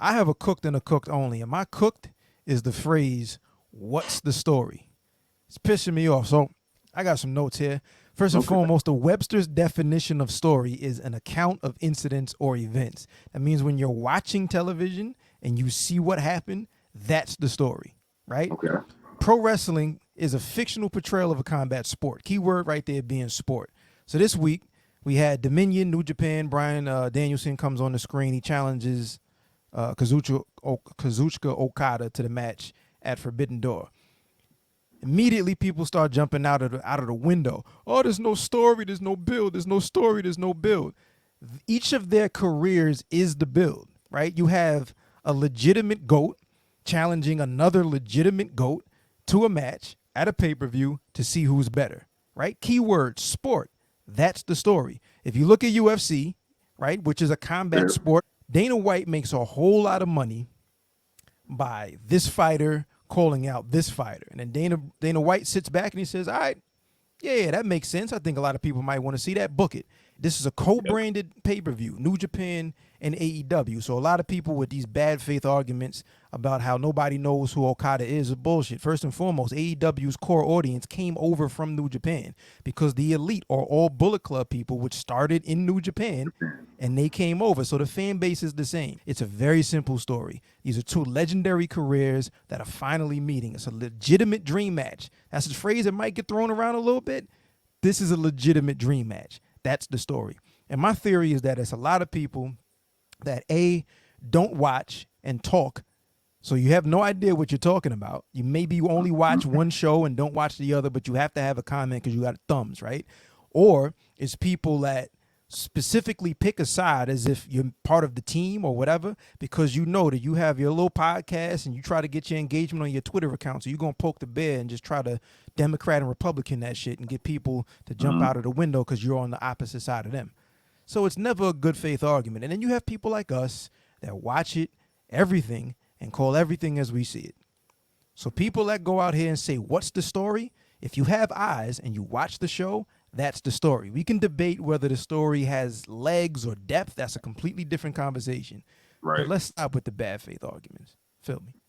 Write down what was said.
I have a cooked and a cooked only, and my cooked is the phrase, "What's the story?" It's pissing me off. So I got some notes here. First and foremost, the Webster's definition of story is an account of incidents or events. That means when you're watching television and you see what happened, that's the story, right? Okay. Pro wrestling is a fictional portrayal of a combat sport. Keyword right there being sport. So this week we had Dominion, New Japan. Bryan Danielson comes on the screen. He challenges Kazuchika Okada to the match at Forbidden Door. Immediately, people start jumping out of the window. Oh, there's no story, there's no build, there's no story, there's no build. Each of their careers is the build, right? You have a legitimate GOAT challenging another legitimate GOAT to a match at a pay-per-view to see who's better, right? Keyword, sport. That's the story. If you look at UFC, right, which is a combat sport, Dana White makes a whole lot of money by this fighter calling out this fighter. And then Dana White sits back and he says, all right, yeah, that makes sense. I think a lot of people might want to see that. Book it. This is a co-branded pay-per-view, New Japan and AEW. So a lot of people with these bad faith arguments about how nobody knows who Okada is bullshit. First and foremost, AEW's core audience came over from New Japan because the Elite are all Bullet Club people, which started in New Japan, and they came over. So the fan base is the same. It's a very simple story. These are two legendary careers that are finally meeting. It's a legitimate dream match. That's a phrase that might get thrown around a little bit. This is a legitimate dream match. That's the story. And my theory is that it's a lot of people that don't watch and talk, so you have no idea what you're talking about. You maybe only watch one show and don't watch the other, but you have to have a comment because you got thumbs, right? Or it's people that specifically pick a side as if you're part of the team or whatever, because you know that you have your little podcast and you try to get your engagement on your Twitter account. So you're going to poke the bear and just try to Democrat and Republican that shit and get people to jump out of the window because you're on the opposite side of them. So it's never a good faith argument. And then you have people like us that watch it, everything, and call everything as we see it. So people that go out here and say, what's the story? If you have eyes and you watch the show, that's the story. We can debate whether the story has legs or depth. That's a completely different conversation. Right. But let's stop with the bad faith arguments. Feel me?